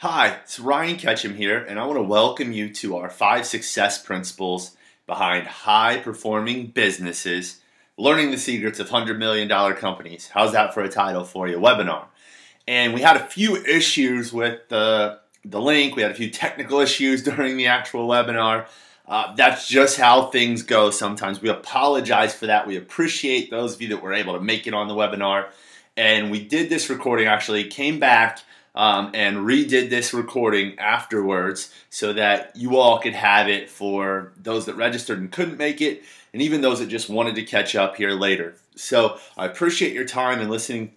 Hi, it's Ryan Ketchum here, and I want to welcome you to our 5 success principles behind high-performing businesses, learning the secrets of $100 million companies. How's that for a title for you? Webinar. And we had a few issues with the link. We had a few technical issues during the actual webinar. That's just how things go sometimes. We apologize for that. We appreciate those of you that were able to make it on the webinar. And we did this recording, actually came back and redid this recording afterwards so that you all could have it for those that registered and couldn't make it, and even those that just wanted to catch up here later. So I appreciate your time and listening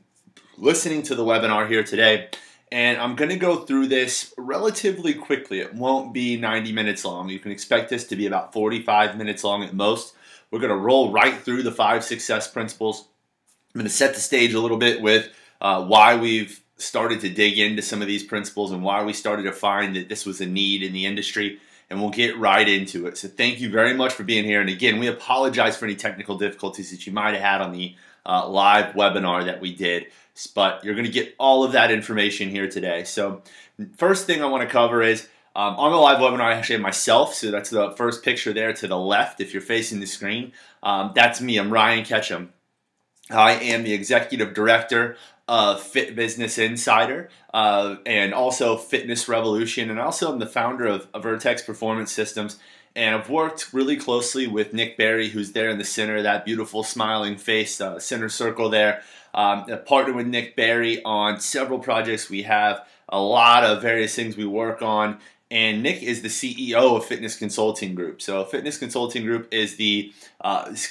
to the webinar here today. And I'm going to go through this relatively quickly. It won't be 90 minutes long. You can expect this to be about 45 minutes long at most. We're going to roll right through the 5 success principles. I'm going to set the stage a little bit with why we've started to dig into some of these principles and why we started to find that this was a need in the industry, and we'll get right into it. So thank you very much for being here. And again, we apologize for any technical difficulties that you might have had on the live webinar that we did, but you're going to get all of that information here today. So first thing I want to cover is on the live webinar, I actually have myself. So that's the first picture there to the left if you're facing the screen. That's me. I'm Ryan Ketchum. I am the executive director of Fit Business Insider and also Fitness Revolution, and also I'm the founder of Vertex Performance Systems. And I've worked really closely with Nick Barry, who's there in the center, that beautiful smiling face, center circle there. I've partnered with Nick Barry on several projects. We have a lot of various things we work on. And Nick is the CEO of Fitness Consulting Group. So Fitness Consulting Group is the,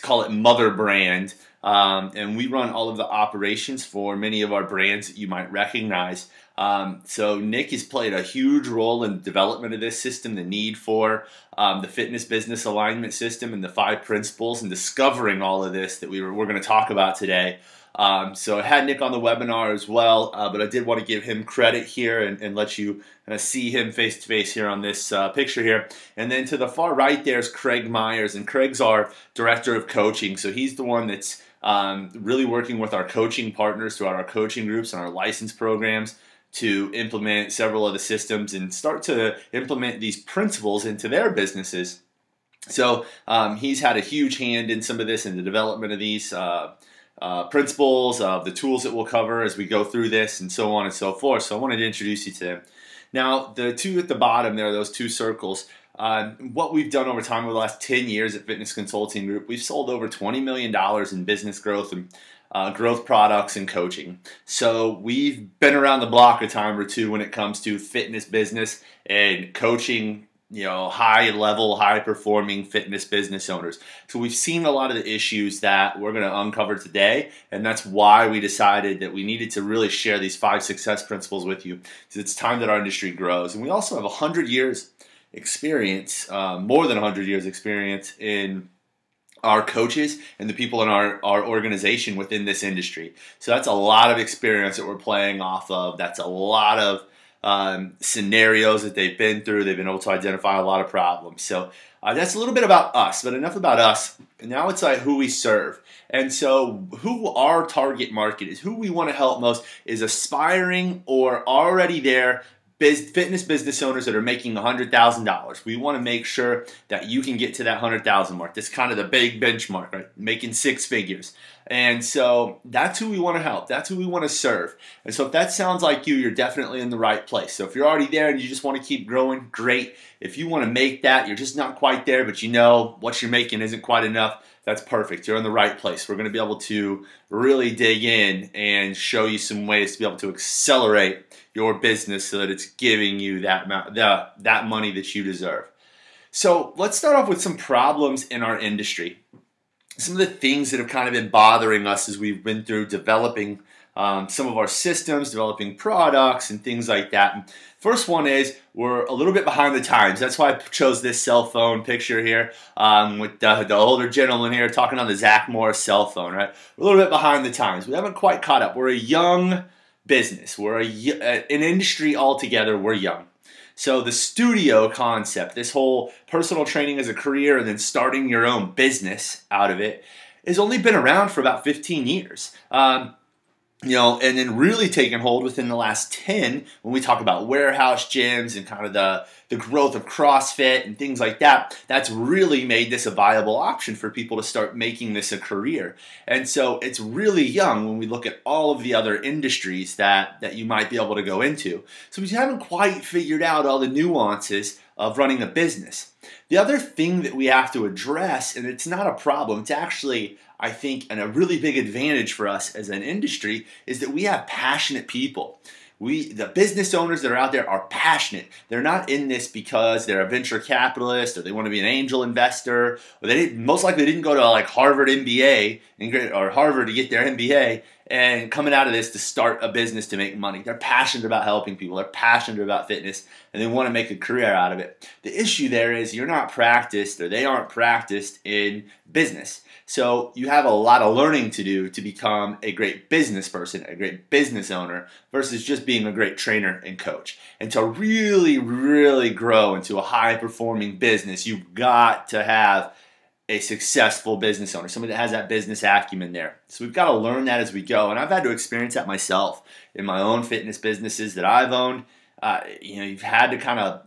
call it mother brand. And we run all of the operations for many of our brands that you might recognize. So Nick has played a huge role in the development of this system, the need for the fitness business alignment system and the 5 principles, and discovering all of this that we're going to talk about today. So I had Nick on the webinar as well, but I did want to give him credit here and let you see him face to face here on this picture here. And then to the far right there's Craig Myers, and Craig's our director of coaching. So he's the one that's really working with our coaching partners throughout our coaching groups and our license programs to implement several of the systems and start to implement these principles into their businesses. So he's had a huge hand in some of this, in the development of these principles, of the tools that we'll cover as we go through this, and so on and so forth. So I wanted to introduce you to them. Now, the 2 at the bottom there, those 2 circles, what we've done over time over the last 10 years at Fitness Consulting Group, we've sold over $20 million in business growth and growth products and coaching. So we've been around the block a time or two when it comes to fitness business and coaching, you know, high-level, high-performing fitness business owners. So we've seen a lot of the issues that we're going to uncover today, and that's why we decided that we needed to really share these 5 success principles with you. So it's time that our industry grows. And we also have 100 years experience, more than 100 years experience in our coaches and the people in our organization within this industry. So that's a lot of experience that we're playing off of. That's a lot of scenarios that they've been through. They've been able to identify a lot of problems. So that's a little bit about us, but enough about us. Now it's like who we serve. And so who our target market is, who we want to help most, is aspiring or already there fitness business owners that are making $100,000. We want to make sure that you can get to that 100,000 mark. That's kind of the big benchmark, right? Making 6 figures. And so that's who we want to help. That's who we want to serve. And so if that sounds like you, you're definitely in the right place. So if you're already there and you just want to keep growing, great. If you want to make that, you're just not quite there, but you know what you're making isn't quite enough, that's perfect. You're in the right place. We're going to be able to really dig in and show you some ways to be able to accelerate your business so that it's giving you that money that you deserve. So let's start off with some problems in our industry. Some of the things that have kind of been bothering us as we've been through developing some of our systems, developing products, and things like that. First one is we're a little bit behind the times. That's why I chose this cell phone picture here with the older gentleman here talking on the Zach Morris cell phone, right? We're a little bit behind the times. We haven't quite caught up. We're a young business. We're an industry altogether. We're young. So the studio concept, this whole personal training as a career and then starting your own business out of it, has only been around for about 15 years. And then really taken hold within the last 10 when we talk about warehouse gyms and kind of the growth of CrossFit and things like that. That's really made this a viable option for people to start making this a career. And so it's really young when we look at all of the other industries that you might be able to go into. So we haven't quite figured out all the nuances of running a business. The other thing that we have to address, and it's not a problem, it's actually, I think, and a really big advantage for us as an industry, is that we have passionate people. The business owners that are out there are passionate. They're not in this because they're a venture capitalist or they want to be an angel investor, or most likely didn't go to like Harvard MBA or Harvard to get their MBA and coming out of this to start a business to make money. They're passionate about helping people. They're passionate about fitness and they want to make a career out of it. The issue there is you're not practiced, or they aren't practiced in business. So you have a lot of learning to do to become a great business person, a great business owner, versus just being a great trainer and coach. And to really, really grow into a high-performing business, you've got to have a successful business owner, somebody that has that business acumen there. So we've got to learn that as we go. And I've had to experience that myself in my own fitness businesses that I've owned. You've had to kind of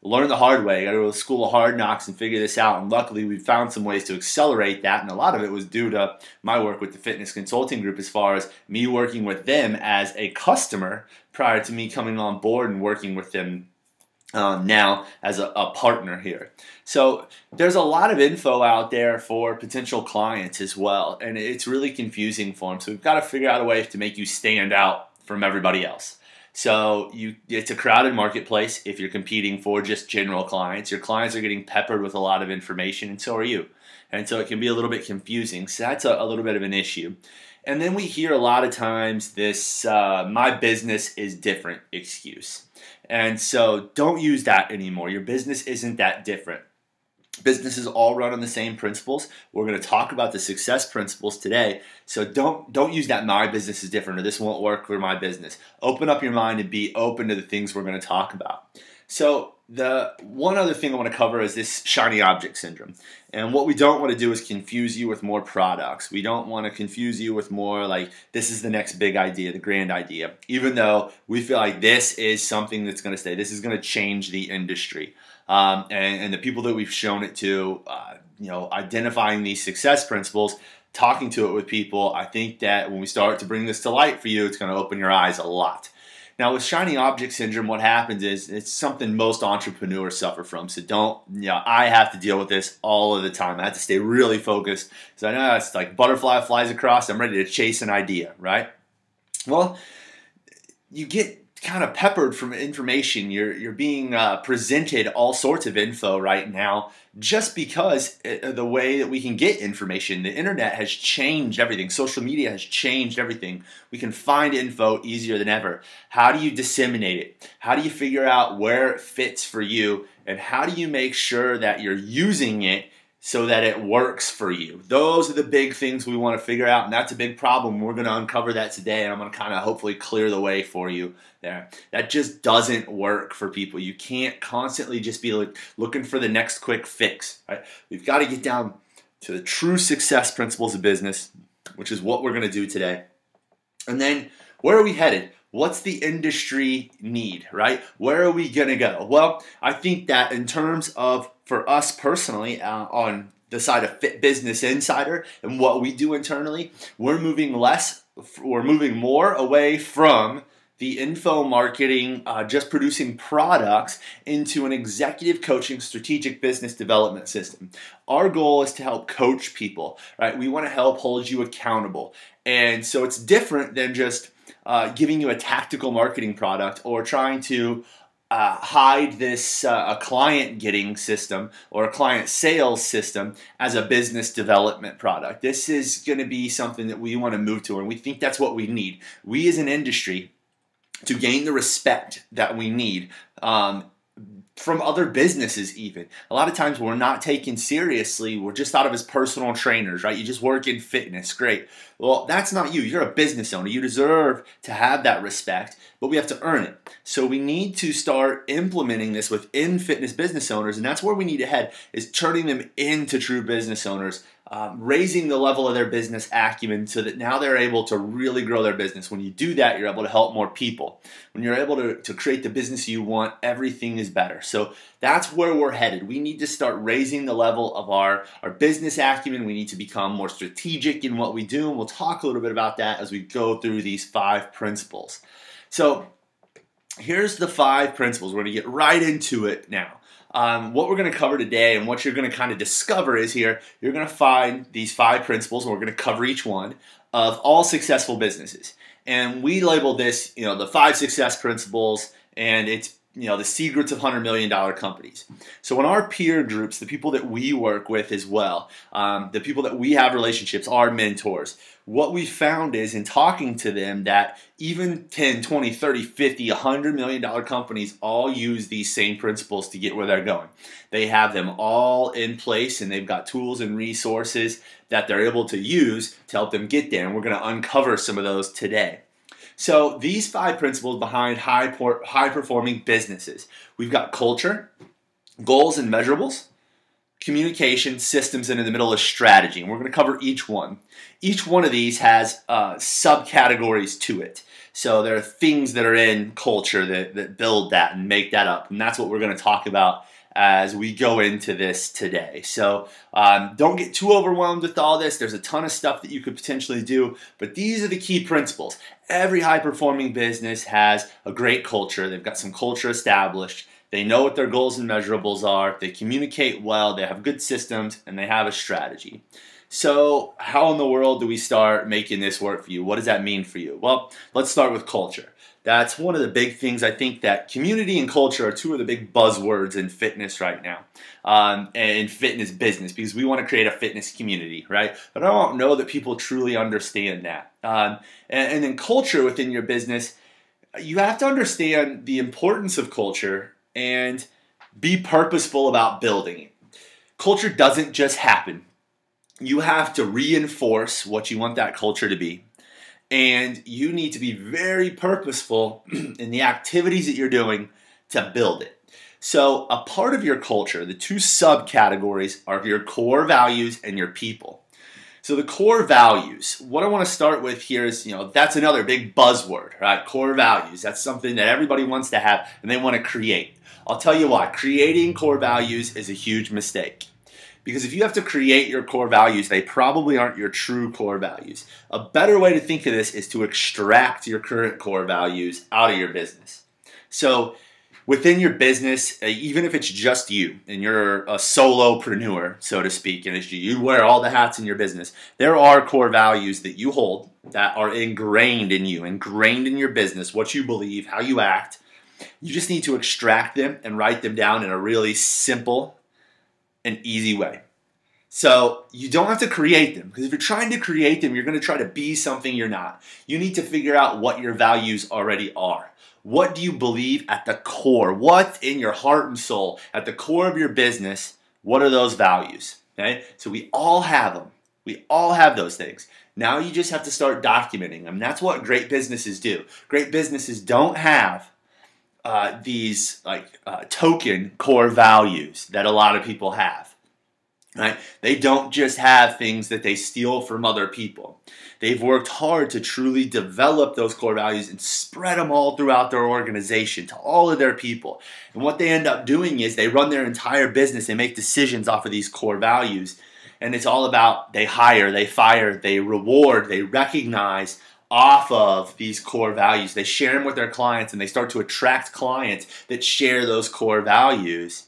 learn the hard way. You got to go to the school of hard knocks and figure this out. And luckily, we've found some ways to accelerate that. And a lot of it was due to my work with the Fitness Consulting Group, as far as me working with them as a customer prior to me coming on board and working with them now as a partner here. So there's a lot of info out there for potential clients as well. And it's really confusing for them. So we've got to figure out a way to make you stand out from everybody else. So it's a crowded marketplace if you're competing for just general clients. Your clients are getting peppered with a lot of information, and so are you. And so it can be a little bit confusing. So that's a little bit of an issue. And then we hear a lot of times this my business is different excuse. And so don't use that anymore. Your business isn't that different. Businesses all run on the same principles. We're going to talk about the success principles today. So don't use that my business is different or this won't work for my business. Open up your mind and be open to the things we're going to talk about. So the one other thing I want to cover is this shiny object syndrome. And what we don't want to do is confuse you with more products. We don't want to confuse you with more like this is the next big idea, the grand idea, even though we feel like this is something that's going to stay. This is going to change the industry. And the people that we've shown it to, identifying these success principles, talking to it with people, I think that when we start to bring this to light for you, it's going to open your eyes a lot. Now, with shiny object syndrome, what happens is it's something most entrepreneurs suffer from. So I have to deal with this all of the time. I have to stay really focused because I know it's like butterfly flies across. I'm ready to chase an idea, right? Well, you get kind of peppered from information. You're being presented all sorts of info right now just because the way that we can get information. The internet has changed everything. Social media has changed everything. We can find info easier than ever. How do you disseminate it? How do you figure out where it fits for you? And how do you make sure that you're using it so that it works for you? Those are the big things we want to figure out, and that's a big problem. We're going to uncover that today, and I'm going to kind of hopefully clear the way for you there. That just doesn't work for people. You can't constantly just be looking for the next quick fix, right? We've got to get down to the true success principles of business, which is what we're going to do today. And then where are we headed? What's the industry need, right? Where are we going to go? Well, I think that in terms of, for us personally, on the side of Fit Business Insider and what we do internally, we're moving more away from the info marketing, just producing products, into an executive coaching strategic business development system. Our goal is to help coach people, right? We want to help hold you accountable. And so it's different than just giving you a tactical marketing product or trying to hide this a client getting system or a client sales system as a business development product. This is going to be something that we want to move to, and we think that's what we need. We as an industry, to gain the respect that we need from other businesses even. A lot of times we're not taken seriously. We're just thought of as personal trainers, right? You just work in fitness. Great. Well, that's not you. You're a business owner. You deserve to have that respect, but we have to earn it. So we need to start implementing this within fitness business owners, and that's where we need to head, is turning them into true business owners raising the level of their business acumen so that now they're able to really grow their business. When you do that, you're able to help more people. When you're able to create the business you want, everything is better. So that's where we're headed. We need to start raising the level of our business acumen. We need to become more strategic in what we do, and we'll talk a little bit about that as we go through these 5 principles. So here's the 5 principles. We're going to get right into it now. What we're going to cover today and what you're going to kind of discover is here, you're going to find these 5 principles, and we're going to cover each one of all successful businesses. And we label this, the 5 success principles, and it's, the secrets of $100 million companies. So in our peer groups, the people that we work with as well, the people that we have relationships, our mentors, what we found is in talking to them that even 10, 20, 30, 50, $100 million companies all use these same principles to get where they're going. They have them all in place, and they've got tools and resources that they're able to use to help them get there. And we're going to uncover some of those today. So these 5 principles behind high-performing businesses. We've got culture, goals and measurables, communication, systems, and in the middle is strategy. And we're going to cover each one. Each one of these has subcategories to it. So there are things that are in culture that build that and make that up. And that's what we're going to talk about as we go into this today. So don't get too overwhelmed with all this. There's a ton of stuff that you could potentially do, but these are the key principles. Every high-performing business has a great culture. They've got some culture established. They know what their goals and measurables are. They communicate well. They have good systems, and they have a strategy. So how in the world do we start making this work for you? What does that mean for you? Well, let's start with culture. That's one of the big things. I think that community and culture are 2 of the big buzzwords in fitness right now, and in fitness business, because we want to create a fitness community, right? But I don't know that people truly understand that. And then culture within your business, you have to understand the importance of culture and be purposeful about building it. Culture doesn't just happen. You have to reinforce what you want that culture to be. And you need to be very purposeful in the activities that you're doing to build it. So a part of your culture, the 2 subcategories are your core values and your people. So the core values, what I want to start with here is, that's another big buzzword, right? Core values. That's something that everybody wants to have and they want to create. I'll tell you why. Creating core values is a huge mistake. Because if you have to create your core values, they probably aren't your true core values. A better way to think of this is to extract your current core values out of your business. So within your business, even if it's just you and you're a solopreneur, so to speak, and it's you wear all the hats in your business, there are core values that you hold that are ingrained in you, ingrained in your business, what you believe, how you act. You just need to extract them and write them down in a really simple an easy way. So you don't have to create them, because if you're trying to create them, you're going to try to be something you're not. You need to figure out what your values already are. What do you believe at the core? What's in your heart and soul at the core of your business? What are those values? Okay? So we all have them. We all have those things. Now you just have to start documenting them. That's what great businesses do. Great businesses don't have these token core values that a lot of people have, right? They don't just have things that they steal from other people. They've worked hard to truly develop those core values and spread them all throughout their organization to all of their people. And what they end up doing is they run their entire business. They make decisions off of these core values. And it's all about they hire, they fire, they reward, they recognize off of these core values. They share them with their clients, and they start to attract clients that share those core values.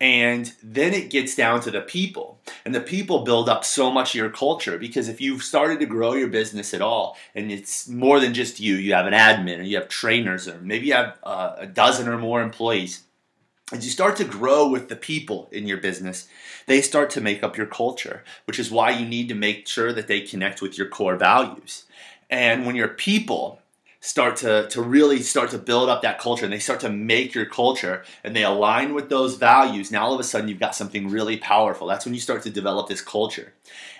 And then it gets down to the people. And the people build up so much of your culture, because if you've started to grow your business at all, and it's more than just you have an admin, or you have trainers, or maybe you have a dozen or more employees. As you start to grow with the people in your business, they start to make up your culture, which is why you need to make sure that they connect with your core values. And when your people start to really start to build up that culture, and they start to make your culture, and they align with those values, now all of a sudden you've got something really powerful. That's when you start to develop this culture.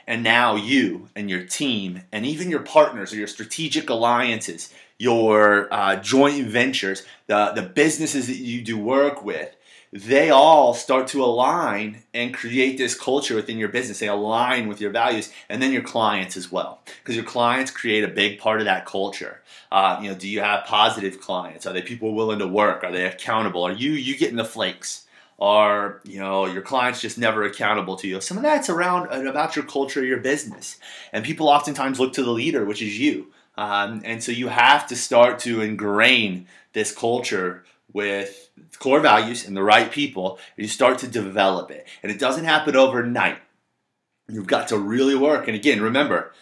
And now you and your team, and even your partners or your strategic alliances, your joint ventures, the businesses that you do work with, they all start to align and create this culture within your business. They align with your values, and then your clients as well, because your clients create a big part of that culture. Do you have positive clients? Are they people willing to work? Are they accountable? Are you getting the flakes? Are your clients just never accountable to you? Some of that's around about your culture, your business, and people oftentimes look to the leader, which is you. And so you have to start to ingrain this culture with core values and the right people, and you start to develop it. And it doesn't happen overnight. You've got to really work. And again, remember,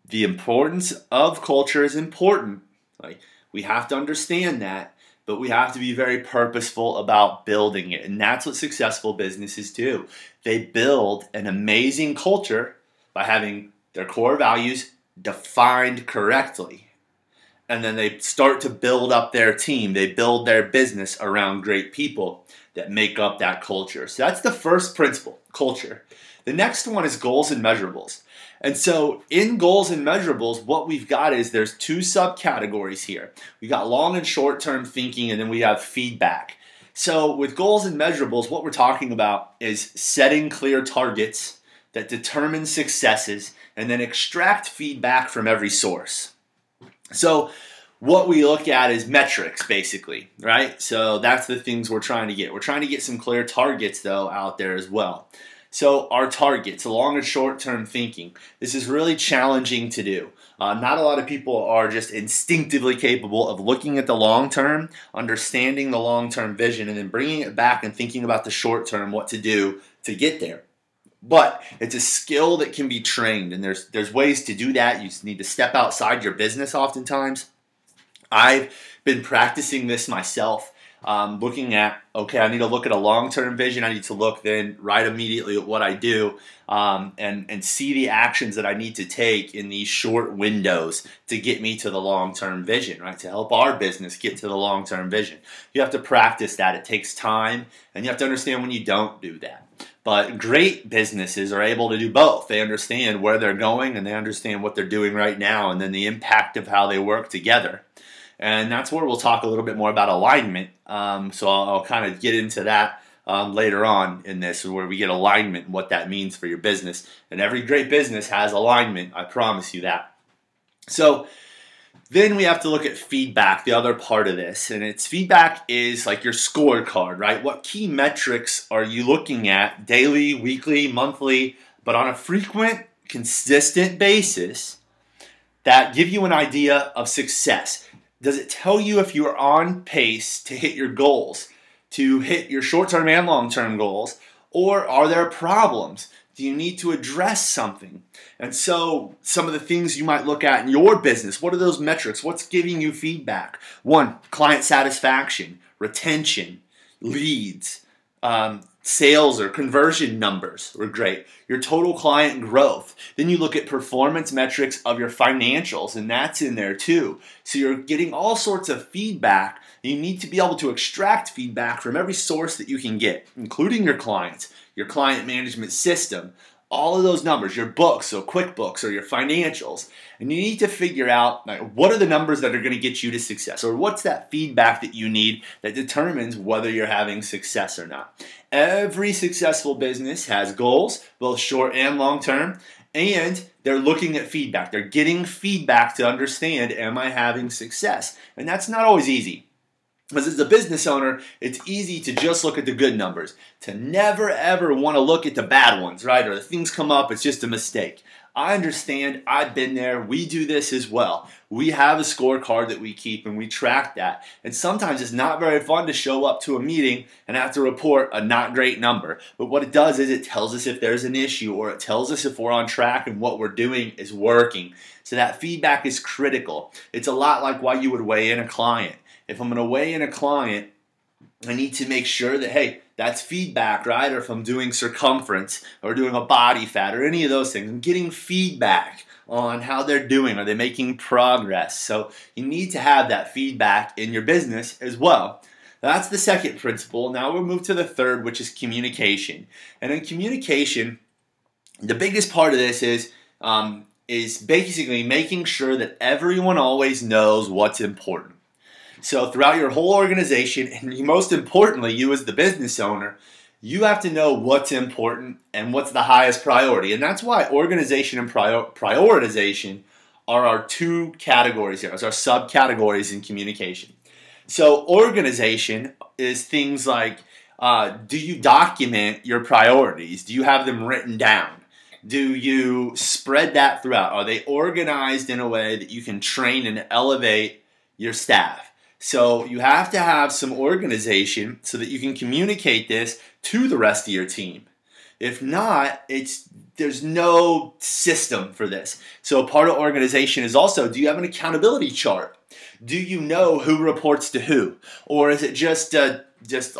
the importance of culture is important. Like, we have to understand that, but we have to be very purposeful about building it. And that's what successful businesses do. They build an amazing culture by having their core values defined correctly. And then they start to build up their team. They build their business around great people that make up that culture. So that's the first principle, culture. The next one is goals and measurables. And so in goals and measurables, what we've got is there's two subcategories here. We got long and short-term thinking, and then we have feedback. So with goals and measurables, what we're talking about is setting clear targets that determine successes and then extract feedback from every source. So what we look at is metrics, basically, right? So that's the things we're trying to get. We're trying to get some clear targets, though, out there as well. So our targets, long and short-term thinking, this is really challenging to do. Not a lot of people are just instinctively capable of looking at the long term, understanding the long-term vision, and then bringing it back and thinking about the short term, what to do to get there. But it's a skill that can be trained, and there's ways to do that. You just need to step outside your business oftentimes. I've been practicing this myself, looking at, okay, I need to look at a long-term vision. I need to look then right immediately at what I do and see the actions that I need to take in these short windows to get me to the long-term vision, right? To help our business get to the long-term vision. You have to practice that. It takes time, and you have to understand when you don't do that. But great businesses are able to do both. They understand where they're going, and they understand what they're doing right now, and then the impact of how they work together. And that's where we'll talk a little bit more about alignment. So I'll kind of get into that later on in this, where we get alignment and what that means for your business. And every great business has alignment, I promise you that. So then we have to look at feedback, the other part of this. And it's feedback is like your scorecard, right? What key metrics are you looking at daily, weekly, monthly, but on a frequent, consistent basis that give you an idea of success? Does it tell you if you are on pace to hit your goals, to hit your short-term and long-term goals, or are there problems? Do you need to address something? And so some of the things you might look at in your business, what are those metrics? What's giving you feedback? One, client satisfaction, retention, leads, sales or conversion numbers were great. Your total client growth. Then you look at performance metrics of your financials, and that's in there too. So you're getting all sorts of feedback. You need to be able to extract feedback from every source that you can get, including your clients, your client management system, all of those numbers, your books, so QuickBooks or your financials. And you need to figure out, like, what are the numbers that are going to get you to success, or what's that feedback that you need that determines whether you're having success or not. Every successful business has goals, both short and long term, and they're looking at feedback. They're getting feedback to understand, am I having success? And that's not always easy. Because as a business owner, it's easy to just look at the good numbers, to never ever want to look at the bad ones, right? Or the things come up, it's just a mistake. I understand, I've been there, we do this as well. We have a scorecard that we keep and we track that. And sometimes it's not very fun to show up to a meeting and have to report a not great number. But what it does is it tells us if there's an issue, or it tells us if we're on track and what we're doing is working. So that feedback is critical. It's a lot like why you would weigh in a client. If I'm going to weigh in a client, I need to make sure that, hey, that's feedback, right? Or if I'm doing circumference or doing a body fat or any of those things, I'm getting feedback on how they're doing. Are they making progress? So you need to have that feedback in your business as well. That's the second principle. Now we'll move to the third, which is communication. And in communication, the biggest part of this is basically making sure that everyone always knows what's important. So throughout your whole organization, and most importantly, you as the business owner, you have to know what's important and what's the highest priority. And that's why organization and prioritization are our two categories here, as our subcategories in communication. So organization is things like, do you document your priorities? Do you have them written down? Do you spread that throughout? Are they organized in a way that you can train and elevate your staff? So you have to have some organization so that you can communicate this to the rest of your team. If not, there's no system for this. So a part of organization is also, do you have an accountability chart? Do you know who reports to who? Or is it just a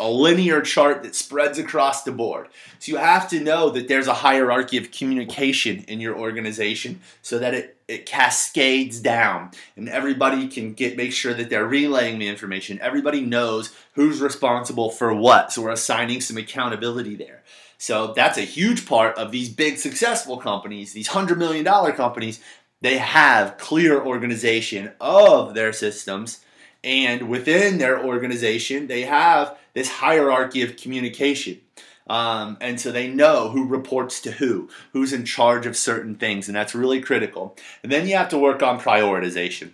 linear chart that spreads across the board? So you have to know that there's a hierarchy of communication in your organization so that it cascades down and everybody can make sure that they're relaying the information. Everybody knows who's responsible for what. So we're assigning some accountability there. So that's a huge part of these big successful companies, these $100 million companies. They have clear organization of their systems, and within their organization, they have this hierarchy of communication. And so they know who reports to who's in charge of certain things, and that's really critical. And then you have to work on prioritization.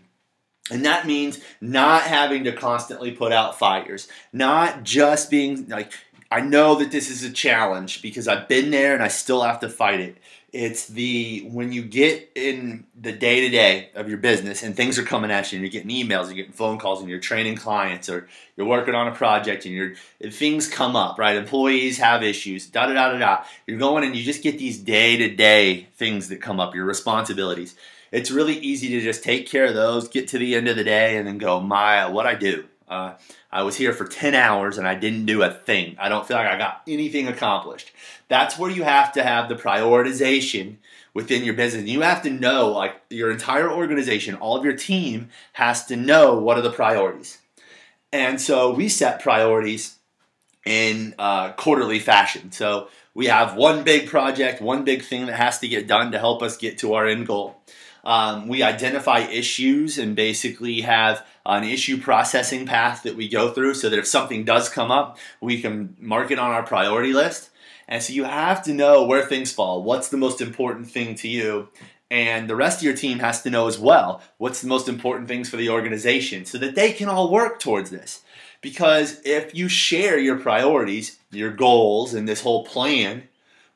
And that means not having to constantly put out fires, not just being like, I know that this is a challenge because I've been there and I still have to fight it. It's when you get in the day-to-day of your business and things are coming at you and you're getting emails, you're getting phone calls, and you're training clients, or you're working on a project and things come up, right? Employees have issues, da-da-da-da-da. You're going and you just get these day-to-day things that come up, your responsibilities. It's really easy to just take care of those, get to the end of the day, and then go, what'd I do? I was here for 10 hours and I didn't do a thing. I don't feel like I got anything accomplished. That's where you have to have the prioritization within your business. You have to know, like, your entire organization, all of your team has to know what are the priorities. And so we set priorities in quarterly fashion. So we have one big project, one big thing that has to get done to help us get to our end goal. We identify issues and basically have an issue processing path that we go through so that if something does come up, we can mark it on our priority list. And so you have to know where things fall. What's the most important thing to you? And the rest of your team has to know as well what's the most important things for the organization so that they can all work towards this. Because if you share your priorities, your goals, and this whole plan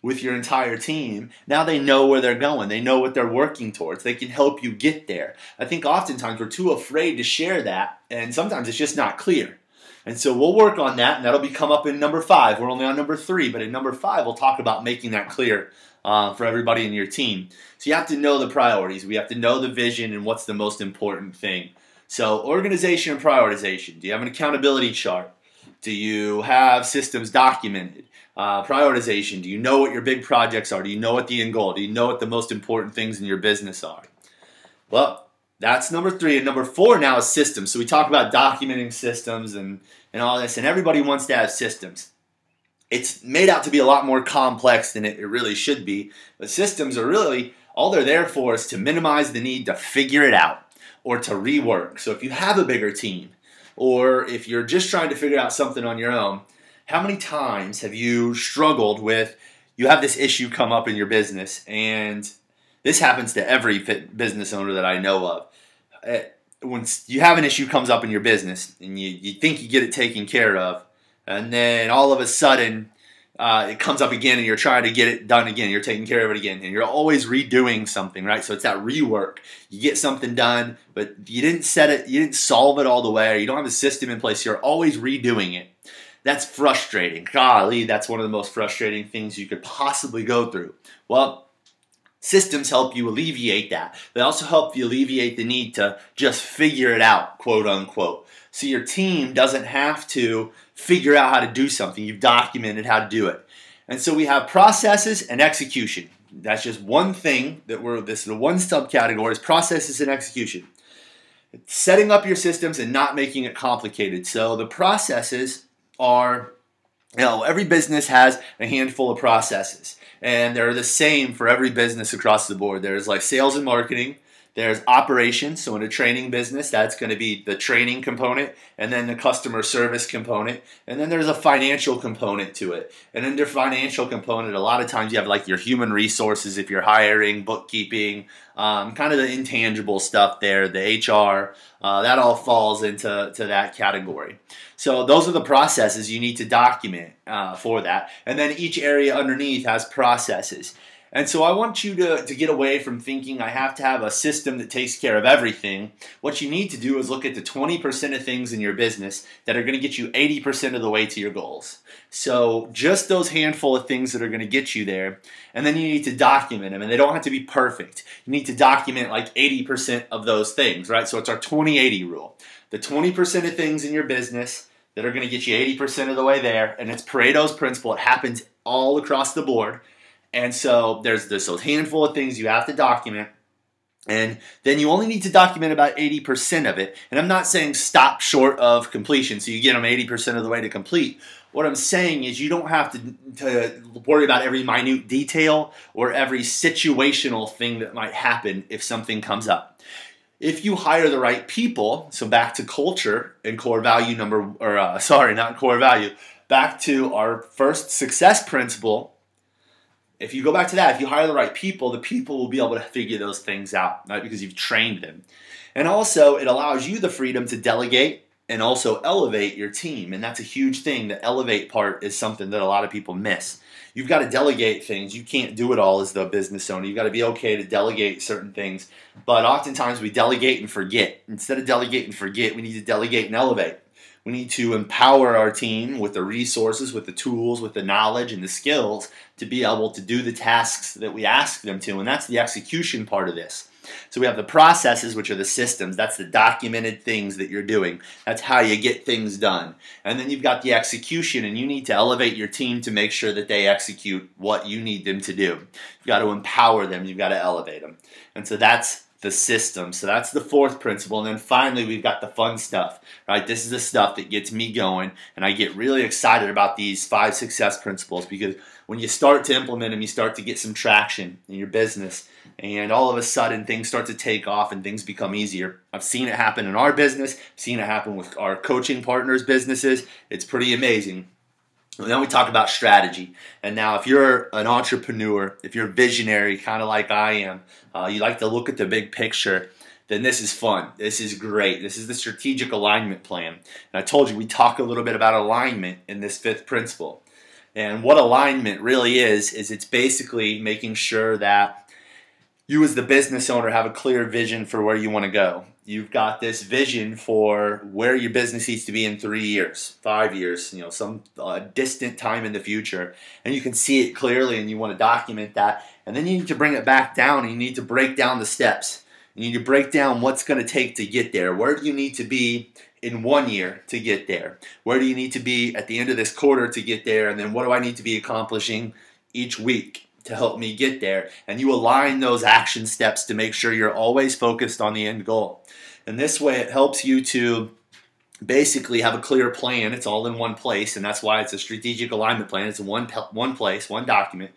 with your entire team, now they know where they're going. They know what they're working towards. They can help you get there. I think oftentimes we're too afraid to share that, and sometimes it's just not clear. And so we'll work on that, and that'll come up in number 5. We're only on number 3, but in number 5, we'll talk about making that clear for everybody in your team. So you have to know the priorities. We have to know the vision and what's the most important thing. So organization and prioritization. Do you have an accountability chart? Do you have systems documented? Prioritization. Do you know what your big projects are? Do you know what the end goal? Do you know what the most important things in your business are? Well, that's number 3. And number 4 now is systems. So we talk about documenting systems and all this, and everybody wants to have systems. It's made out to be a lot more complex than it really should be. But systems are really, all they're there for is to minimize the need to figure it out or to rework. So if you have a bigger team, or if you're just trying to figure out something on your own, how many times have you struggled with, you have this issue come up in your business, and this happens to every business owner that I know of. When you have an issue comes up in your business, and you think you get it taken care of, and then all of a sudden it comes up again, and you're trying to get it done again. You're taking care of it again, and you're always redoing something, right? So it's that rework. You get something done, but you didn't you didn't solve it all the way, or you don't have a system in place. You're always redoing it. That's frustrating. Golly, that's one of the most frustrating things you could possibly go through. Well, systems help you alleviate that. They also help you alleviate the need to just figure it out, quote unquote. So your team doesn't have to figure out how to do something. You've documented how to do it. And so we have processes and execution. That's just one thing this is the one subcategory is processes and execution. It's setting up your systems and not making it complicated. So the processes are, every business has a handful of processes, and they're the same for every business across the board. There's like sales and marketing, There's operations, so in a training business, that's going to be the training component, and then the customer service component, and then there's a financial component to it. And under financial component, a lot of times you have like your human resources if you're hiring, bookkeeping, kind of the intangible stuff there, the HR, that all falls into that category. So those are the processes you need to document for that. And then each area underneath has processes. And so I want you to get away from thinking I have to have a system that takes care of everything. What you need to do is look at the 20% of things in your business that are going to get you 80% of the way to your goals. So just those handful of things that are going to get you there, and then you need to document them, and they don't have to be perfect. You need to document like 80% of those things, right? So it's our 20-80 rule. The 20% of things in your business that are going to get you 80% of the way there, and it's Pareto's principle. It happens all across the board. And so there's those handful of things you have to document, and then you only need to document about 80% of it. And I'm not saying stop short of completion, so you get them 80% of the way to complete. What I'm saying is you don't have to worry about every minute detail or every situational thing that might happen if something comes up. If you hire the right people, so back to culture and core value not core value, back to our first success principle. If you go back to that, if you hire the right people, the people will be able to figure those things out, right? Because you've trained them. And also, it allows you the freedom to delegate and also elevate your team. And that's a huge thing. The elevate part is something that a lot of people miss. You've got to delegate things. You can't do it all as the business owner. You've got to be okay to delegate certain things. But oftentimes we delegate and forget. Instead of delegate and forget, we need to delegate and elevate. We need to empower our team with the resources, with the tools, with the knowledge and the skills to be able to do the tasks that we ask them to. And that's the execution part of this. So we have the processes, which are the systems. That's the documented things that you're doing. That's how you get things done. And then you've got the execution, and you need to elevate your team to make sure that they execute what you need them to do. You've got to empower them. You've got to elevate them. And so that's the system. So that's the fourth principle. And then finally, we've got the fun stuff, right? This is the stuff that gets me going, and I get really excited about these 5 success principles, because when you start to implement them, you start to get some traction in your business, and all of a sudden things start to take off and things become easier. I've seen it happen in our business. I've seen it happen with our coaching partners' businesses. It's pretty amazing. And then we talk about strategy. And now if you're an entrepreneur, if you're a visionary, kind of like I am, you like to look at the big picture, then this is fun. This is great. This is the strategic alignment plan. And I told you we talk a little bit about alignment in this 5th principle. And what alignment really is it's basically making sure that you as the business owner have a clear vision for where you want to go. You've got this vision for where your business needs to be in 3 years, 5 years, some distant time in the future. And you can see it clearly, and you want to document that. And then you need to bring it back down, and you need to break down the steps. You need to break down what's going to take to get there. Where do you need to be in 1 year to get there? Where do you need to be at the end of this quarter to get there? And then what do I need to be accomplishing each week to help me get there? And you align those action steps to make sure you're always focused on the end goal. And this way it helps you to basically have a clear plan. It's all in one place, and that's why it's a strategic alignment plan. It's in one place, one document.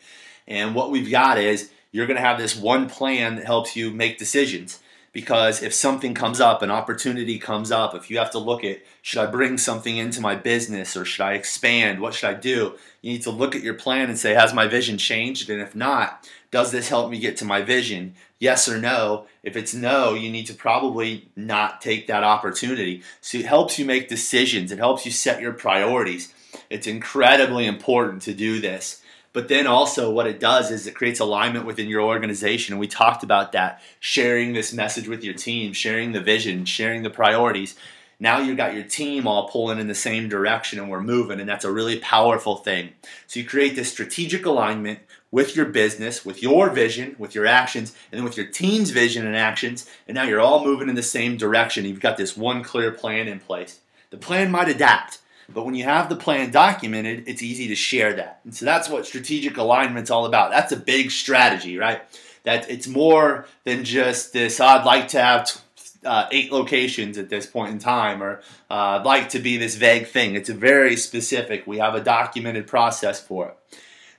And what we've got is you're going to have this one plan that helps you make decisions. Because if something comes up, an opportunity comes up, if you have to look at, should I bring something into my business or should I expand? What should I do? You need to look at your plan and say, has my vision changed? And if not, does this help me get to my vision? Yes or no? If it's no, you need to probably not take that opportunity. So it helps you make decisions. It helps you set your priorities. It's incredibly important to do this. But then also what it does is it creates alignment within your organization. And we talked about that, sharing this message with your team, sharing the vision, sharing the priorities. Now you've got your team all pulling in the same direction and we're moving, and that's a really powerful thing. So you create this strategic alignment with your business, with your vision, with your actions, and then with your team's vision and actions, and now you're all moving in the same direction. You've got this one clear plan in place. The plan might adapt, but when you have the plan documented, it's easy to share that. And so that's what strategic alignment's all about. That's a big strategy, right? That it's more than just this, I'd like to have 8 locations at this point in time, or I'd like to be this vague thing. It's very specific. We have a documented process for it.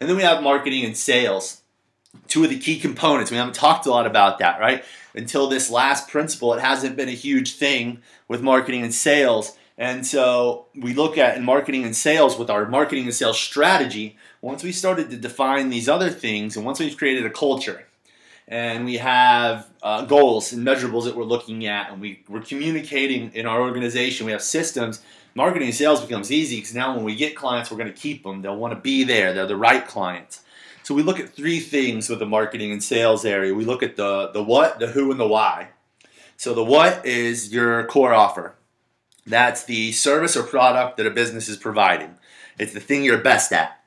And then we have marketing and sales. 2 of the key components. We haven't talked a lot about that, right? until this last principle, it hasn't been a huge thing with marketing and sales. And so we look at in marketing and sales with our marketing and sales strategy, once we started to define these other things, and once we've created a culture, and we have goals and measurables that we're looking at, and we're communicating in our organization, we have systems, marketing and sales becomes easy because now when we get clients, we're going to keep them. They'll want to be there. They're the right clients. So we look at three things with the marketing and sales area. We look at the what, the who, and the why. So the what is your core offer. That's the service or product that a business is providing. It's the thing you're best at.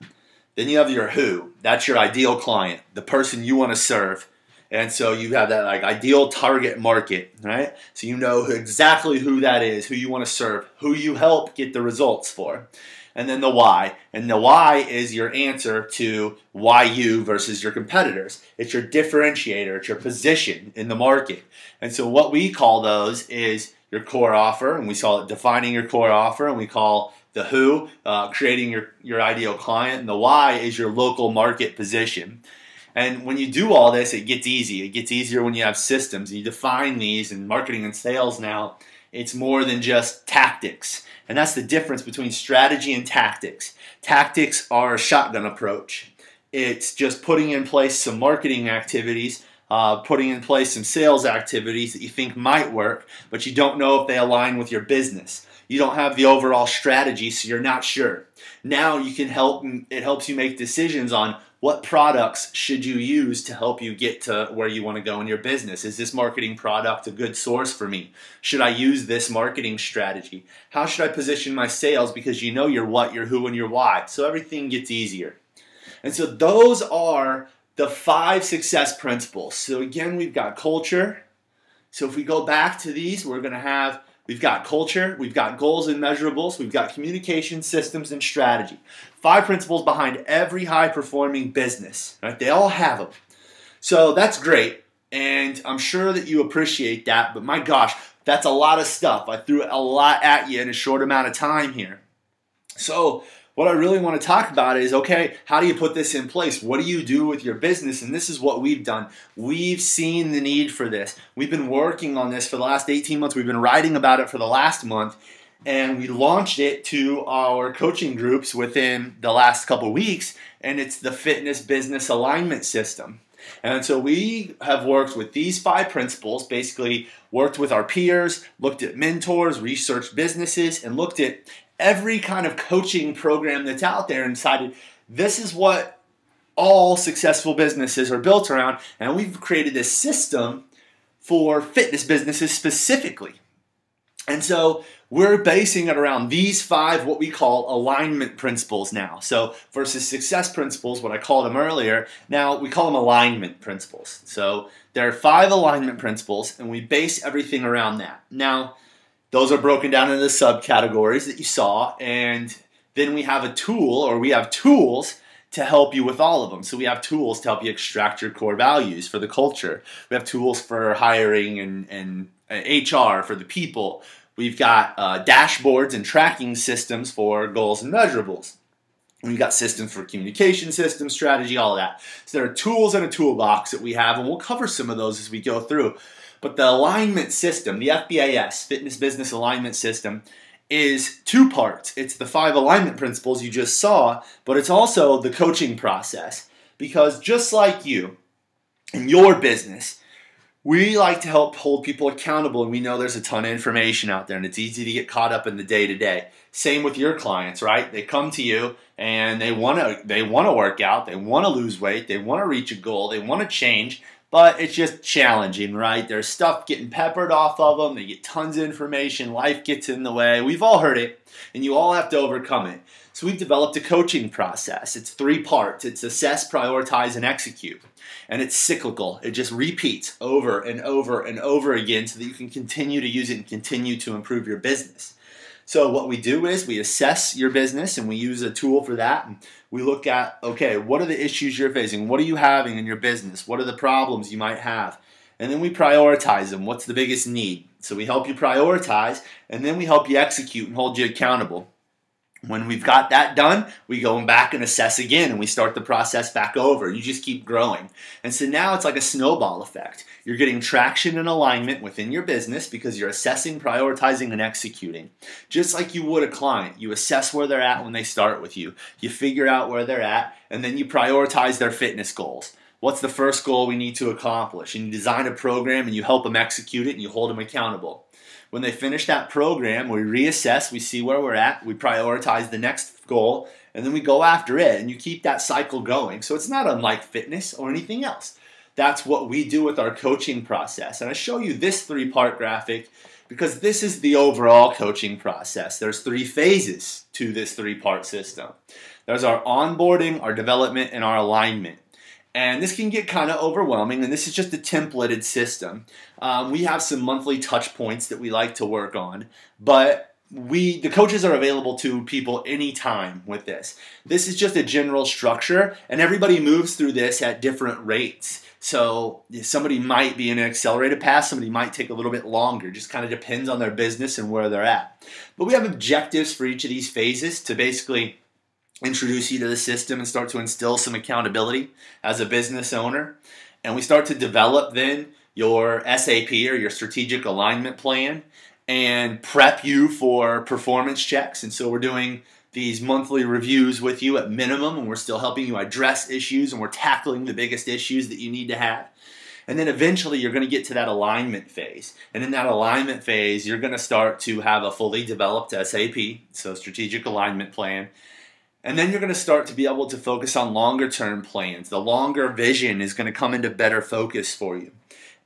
Then you have your who. That's your ideal client, the person you want to serve. And so you have that like ideal target market, right? So you know exactly who that is, who you want to serve, who you help get the results for. And then the why. And the why is your answer to why you versus your competitors. It's your differentiator. It's your position in the market. And so what we call those is your core offer, and we call it defining your core offer, and we call the who, creating your ideal client, and the why is your local market position. And when you do all this, it gets easy. It gets easier when you have systems. You define these in marketing and sales now. It's more than just tactics. And that's the difference between strategy and tactics. Tactics are a shotgun approach. It's just putting in place some marketing activities, putting in place some sales activities that you think might work, but you don't know if they align with your business. You don't have the overall strategy, so you're not sure. Now you can it helps you make decisions on what products should you use to help you get to where you want to go in your business. Is this marketing product a good source for me? Should I use this marketing strategy? How should I position my sales? Because you know your what, your who, and your why. So everything gets easier. And so those are the 5 success principles. So again, we've got culture. So if we go back to these, we've got culture, we've got goals and measurables, we've got communication systems and strategy. 5 principles behind every high-performing business. Right? They all have them. So that's great, and I'm sure that you appreciate that, but my gosh, that's a lot of stuff. I threw a lot at you in a short amount of time here. So what I really want to talk about is, okay, how do you put this in place? What do you do with your business? And this is what we've done. We've seen the need for this. We've been working on this for the last 18 months. We've been writing about it for the last month. And we launched it to our coaching groups within the last couple of weeks. And it's the Fitness Business Alignment System. And so we have worked with these 5 principles, basically worked with our peers, looked at mentors, researched businesses, and looked at every kind of coaching program that's out there and decided this is what all successful businesses are built around. And we've created this system for fitness businesses specifically. And so we're basing it around these 5 what we call alignment principles now. So versus success principles, what I called them earlier, now we call them alignment principles. So there are 5 alignment principles, and we base everything around that. Now, those are broken down into the subcategories that you saw, and then we have a tool, or we have tools to help you with all of them. So we have tools to help you extract your core values for the culture. We have tools for hiring and HR for the people. We've got dashboards and tracking systems for goals and measurables. We've got systems for communication systems, strategy, all of that. So there are tools in a toolbox that we have, and we'll cover some of those as we go through. But the alignment system, the FBAS, Fitness Business Alignment System, is 2 parts. It's the 5 alignment principles you just saw, but it's also the coaching process. Because just like you, in your business, we like to help hold people accountable, and we know there's a ton of information out there, and it's easy to get caught up in the day-to-day. Same with your clients, right? They come to you, and they want to work out, they want to lose weight, they want to reach a goal, they want to change, but it's just challenging, right? There's stuff getting peppered off of them. They get tons of information. Life gets in the way. We've all heard it, and you all have to overcome it. So we've developed a coaching process. It's 3 parts. It's assess, prioritize, and execute. And it's cyclical. It just repeats over and over and over again so that you can continue to use it and continue to improve your business. So what we do is we assess your business, and we use a tool for that. And we look at, okay, what are the issues you're facing? What are you having in your business? What are the problems you might have? And then we prioritize them. What's the biggest need? So we help you prioritize, and then we help you execute and hold you accountable. When we've got that done, we go back and assess again, and we start the process back over. You just keep growing. And so now it's like a snowball effect. You're getting traction and alignment within your business because you're assessing, prioritizing, and executing. Just like you would a client. You assess where they're at when they start with you. You figure out where they're at, and then you prioritize their fitness goals. What's the first goal we need to accomplish? And you design a program, and you help them execute it, and you hold them accountable. When they finish that program, we reassess, we see where we're at, we prioritize the next goal, and then we go after it, and you keep that cycle going. So it's not unlike fitness or anything else. That's what we do with our coaching process. And I show you this 3-part graphic because this is the overall coaching process. There's 3 phases to this 3-part system. There's our onboarding, our development, and our alignment. And this can get kind of overwhelming, and this is just a templated system. We have some monthly touch points that we like to work on, but the coaches are available to people anytime with this. This is just a general structure, and everybody moves through this at different rates. So somebody might be in an accelerated path, somebody might take a little bit longer. Just kind of depends on their business and where they're at. But we have objectives for each of these phases to basically introduce you to the system and start to instill some accountability as a business owner. And we start to develop then your SAP or your strategic alignment plan and prep you for performance checks. And so we're doing these monthly reviews with you at minimum, and we're still helping you address issues, and we're tackling the biggest issues that you need to have. And then eventually you're going to get to that alignment phase. And in that alignment phase, you're going to start to have a fully developed SAP, so strategic alignment plan. And then you're going to start to be able to focus on longer term plans. The longer vision is going to come into better focus for you.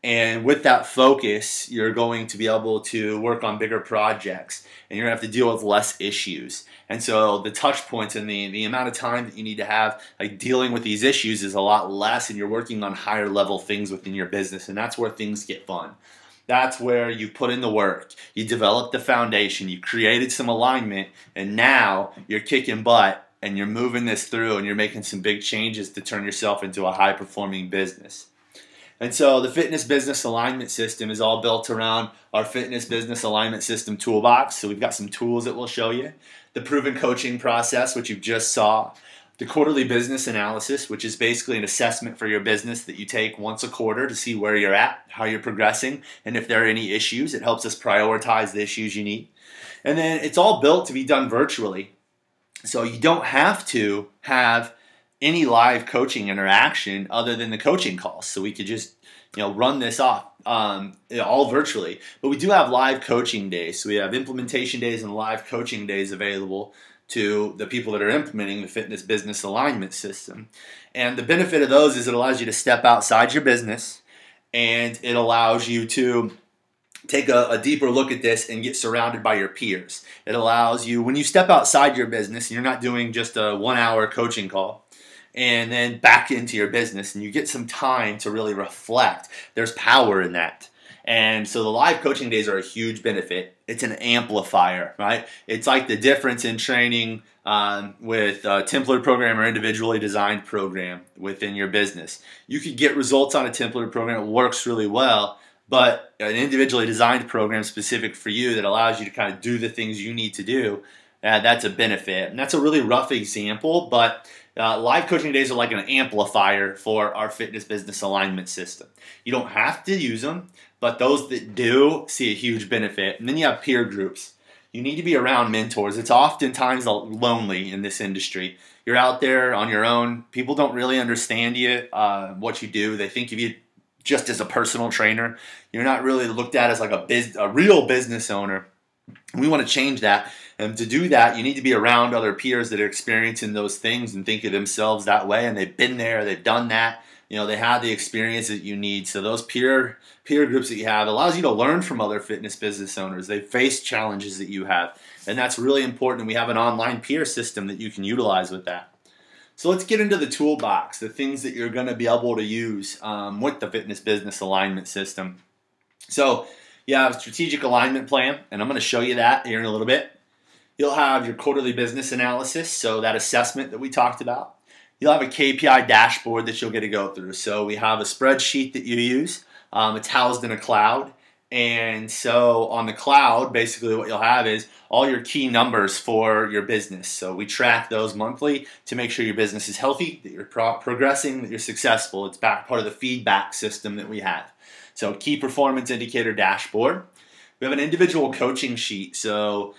And with that focus, you're going to be able to work on bigger projects, and you're going to have to deal with less issues. And so the touch points and the amount of time that you need to have like dealing with these issues is a lot less, and you're working on higher level things within your business, and that's where things get fun. That's where you put in the work, you developed the foundation, you created some alignment, and now you're kicking butt and you're moving this through, and you're making some big changes to turn yourself into a high-performing business. And so the Fitness Business Alignment System is all built around our Fitness Business Alignment System toolbox. So we've got some tools that we'll show you. The Proven Coaching Process, which you just saw. The Quarterly Business Analysis, which is basically an assessment for your business that you take once a quarter to see where you're at, how you're progressing, and if there are any issues. It helps us prioritize the issues you need. And then it's all built to be done virtually. So you don't have to have any live coaching interaction other than the coaching calls. So we could just run this off all virtually. But we do have live coaching days. So we have implementation days and live coaching days available to the people that are implementing the Fitness Business Alignment System. And the benefit of those is it allows you to step outside your business, and it allows you to take a deeper look at this and get surrounded by your peers. It allows you, when you step outside your business, and you're not doing just a 1-hour coaching call and then back into your business, and you get some time to really reflect. There's power in that. And so the live coaching days are a huge benefit. It's an amplifier, right? It's like the difference in training with a template program or individually designed program within your business. You could get results on a template program. It works really well. But an individually designed program specific for you that allows you to kind of do the things you need to do, that's a benefit. And that's a really rough example, but live coaching days are like an amplifier for our Fitness Business Alignment System. You don't have to use them, but those that do see a huge benefit. And then you have peer groups. You need to be around mentors. It's oftentimes lonely in this industry. You're out there on your own. People don't really understand you, what you do. They think of you just as a personal trainer. You're not really looked at as like a real business owner. We want to change that. And to do that, you need to be around other peers that are experiencing those things and think of themselves that way. And they've been there, they've done that. They have the experience that you need. So those peer groups that you have allows you to learn from other fitness business owners. They face challenges that you have. And that's really important. We have an online peer system that you can utilize with that. So let's get into the toolbox, the things that you're going to be able to use with the Fitness Business Alignment System. So you have a strategic alignment plan, and I'm going to show you that here in a little bit. You'll have your quarterly business analysis, so that assessment that we talked about. You'll have a KPI dashboard that you'll get to go through. So we have a spreadsheet that you use. It's housed in a cloud, And so on the cloud, basically what you'll have is all your key numbers for your business. So we track those monthly to make sure your business is healthy, that you're progressing, that you're successful. It's part of the feedback system that we have. So key performance indicator dashboard. We have an individual coaching sheet. So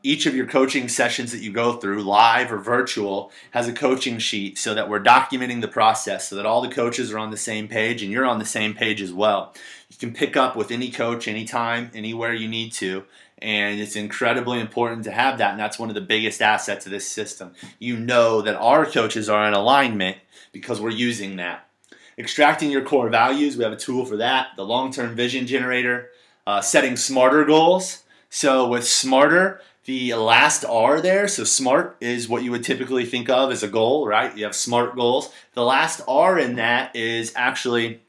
each of your coaching sessions that you go through, live or virtual, has a coaching sheet so that we're documenting the process so that all the coaches are on the same page and you're on the same page as well. You can pick up with any coach anytime, anywhere you need to. And it's incredibly important to have that, and that's one of the biggest assets of this system. You know that our coaches are in alignment because we're using that. Extracting your core values, we have a tool for that. The long-term vision generator. Setting smarter goals. So with smarter, the last R there, so SMART is what you would typically think of as a goal, right? You have SMART goals. The last R in that is actually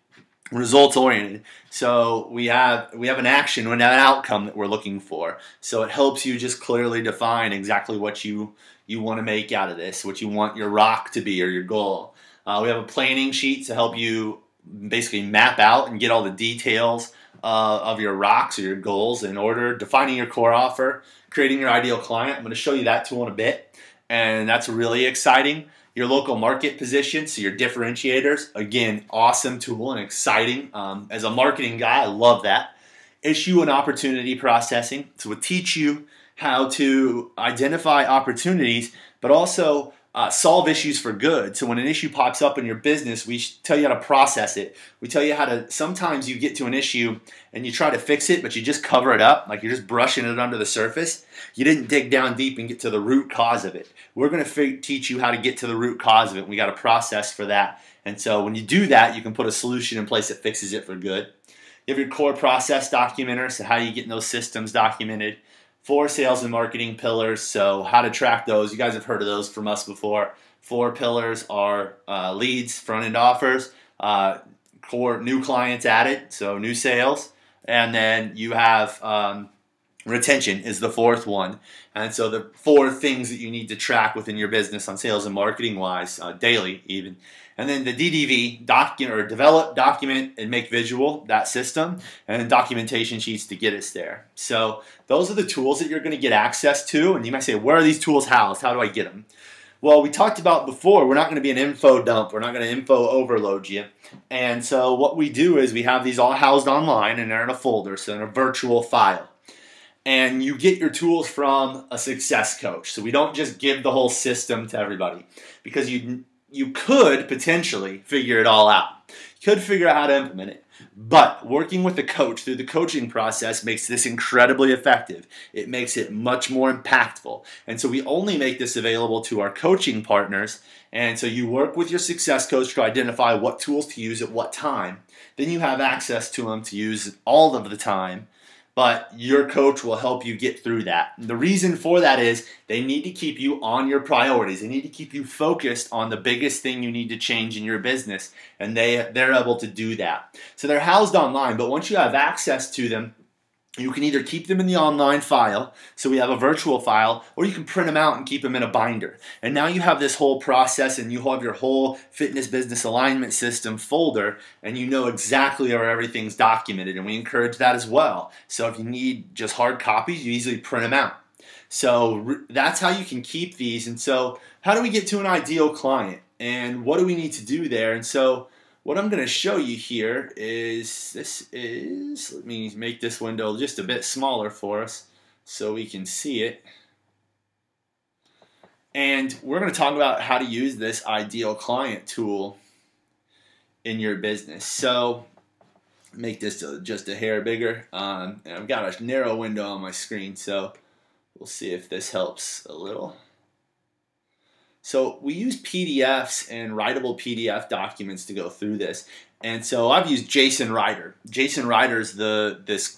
results oriented. So we have an action, we have an outcome that we're looking for. So it helps you just clearly define exactly what you want to make out of this, what you want your rock to be or your goal. We have a planning sheet to help you basically map out and get all the details of your rocks or your goals in order, defining your core offer, creating your ideal client. I'm going to show you that tool in a bit, and that's really exciting. Your local market position, so your differentiators, again, awesome tool and exciting. As a marketing guy, I love that. Issue and opportunity processing, so we'll teach you how to identify opportunities, but also solve issues for good. So when an issue pops up in your business, we tell you how to process it. We tell you how to, sometimes you get to an issue and you try to fix it, but you just cover it up, like you're just brushing it under the surface. You didn't dig down deep and get to the root cause of it. We're going to teach you how to get to the root cause of it. We got a process for that. And so when you do that, you can put a solution in place that fixes it for good. You have your core process documenter, so how you get those systems documented. 4 sales and marketing pillars, so how to track those. You guys have heard of those from us before. 4 pillars are leads, front-end offers, core new clients added, so new sales, and then you have retention is the 4th one. And so the 4 things that you need to track within your business on sales and marketing wise, daily even. And then the DDV, develop, document, and make visual, that system, and then documentation sheets to get us there. So those are the tools that you're going to get access to. And you might say, where are these tools housed? How do I get them? Well, we talked about before, we're not going to be an info dump. We're not going to info overload you. And so what we do is we have these all housed online, and they're in a folder, so in a virtual file. And you get your tools from a success coach. So we don't just give the whole system to everybody, because you could potentially figure it all out. You could figure out how to implement it. But working with a coach through the coaching process makes this incredibly effective. It makes it much more impactful. And so we only make this available to our coaching partners. And so you work with your success coach to identify what tools to use at what time. Then you have access to them to use all of the time. But your coach will help you get through that. And the reason for that is they need to keep you on your priorities. They need to keep you focused on the biggest thing you need to change in your business. And they're able to do that. So they're housed online, but once you have access to them, you can either keep them in the online file, so we have a virtual file, or you can print them out and keep them in a binder. And now you have this whole process, and you have your whole fitness business alignment system folder, and you know exactly where everything's documented, and we encourage that as well. So if you need just hard copies, you easily print them out. So that's how you can keep these. And so how do we get to an ideal client? And what do we need to do there? And so what I'm going to show you here is, let me make this window just a bit smaller for us so we can see it. And we're going to talk about how to use this ideal client tool in your business. So make this just a hair bigger. And I've got a narrow window on my screen, so we'll see if this helps a little. So we use PDFs and writable PDF documents to go through this. And so I've used Jason Ryder. Jason Ryder is this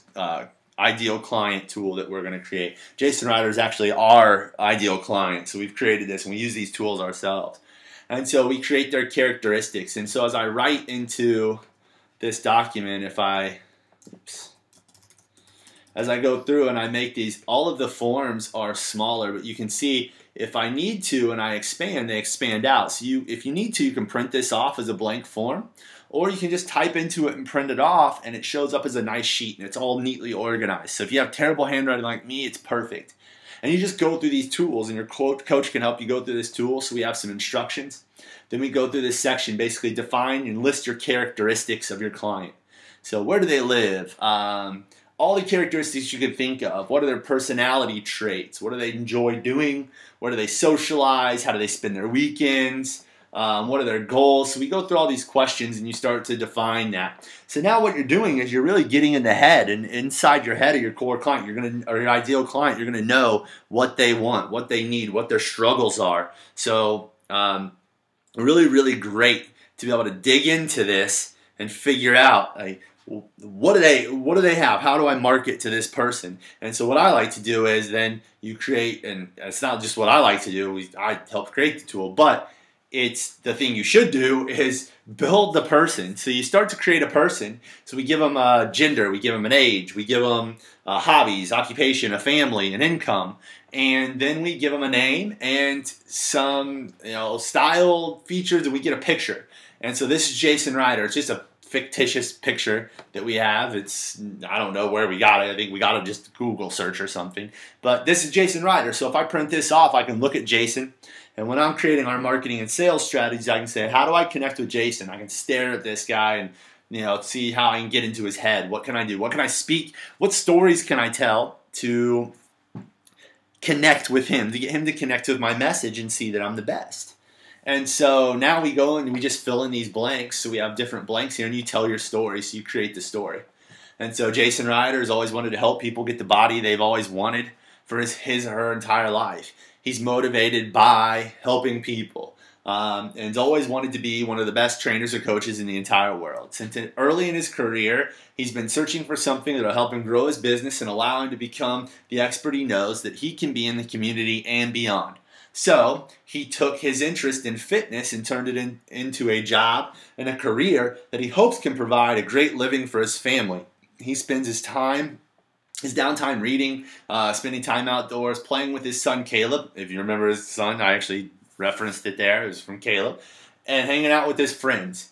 ideal client tool that we're going to create. Jason Ryder is actually our ideal client. So we've created this, and we use these tools ourselves. And so we create their characteristics. And so as I write into this document, as I go through and I make these, all of the forms are smaller, but you can see if I need to and I expand, they expand out. So if you need to, you can print this off as a blank form, or you can just type into it and print it off, and it shows up as a nice sheet, and it's all neatly organized. So if you have terrible handwriting like me, it's perfect. And you just go through these tools, and your coach can help you go through this tool. So we have some instructions. Then we go through this section, basically define and list your characteristics of your client. So where do they live? All the characteristics you can think of. What are their personality traits? What do they enjoy doing? Where do they socialize? How do they spend their weekends? What are their goals? So we go through all these questions and you start to define that. So now what you're doing is you're really getting in the head, and inside your head of your core client, or your ideal client, you're gonna know what they want, what they need, what their struggles are. So really, really great to be able to dig into this and figure out, like, what do they have? How do I market to this person? And so what I like to do is then you create, and it's not just what I like to do, I help create the tool, but it's the thing you should do is build the person. So you start to create a person. So we give them a gender, we give them an age, we give them hobbies, occupation, a family, an income, and then we give them a name and some style features, and we get a picture. And so this is Jason Ryder. It's just a fictitious picture that we have. I don't know where we got it. I think we got it just Google search or something. But this is Jason Ryder. So if I print this off, I can look at Jason. And when I'm creating our marketing and sales strategies, I can say, how do I connect with Jason? I can stare at this guy and see how I can get into his head. What can I do? What can I speak? What stories can I tell to connect with him, to get him to connect with my message and see that I'm the best? And so now we go and we just fill in these blanks. So we have different blanks here, and you tell your story, so you create the story. And so Jason Ryder has always wanted to help people get the body they've always wanted for his or her entire life. He's motivated by helping people, and has always wanted to be one of the best trainers or coaches in the entire world. Since early in his career, he's been searching for something that will help him grow his business and allow him to become the expert he knows that he can be in the community and beyond. So he took his interest in fitness and turned it into a job and a career that he hopes can provide a great living for his family. He spends his downtime reading, spending time outdoors, playing with his son Caleb. If you remember his son, I actually referenced it there. It was from Caleb. And hanging out with his friends.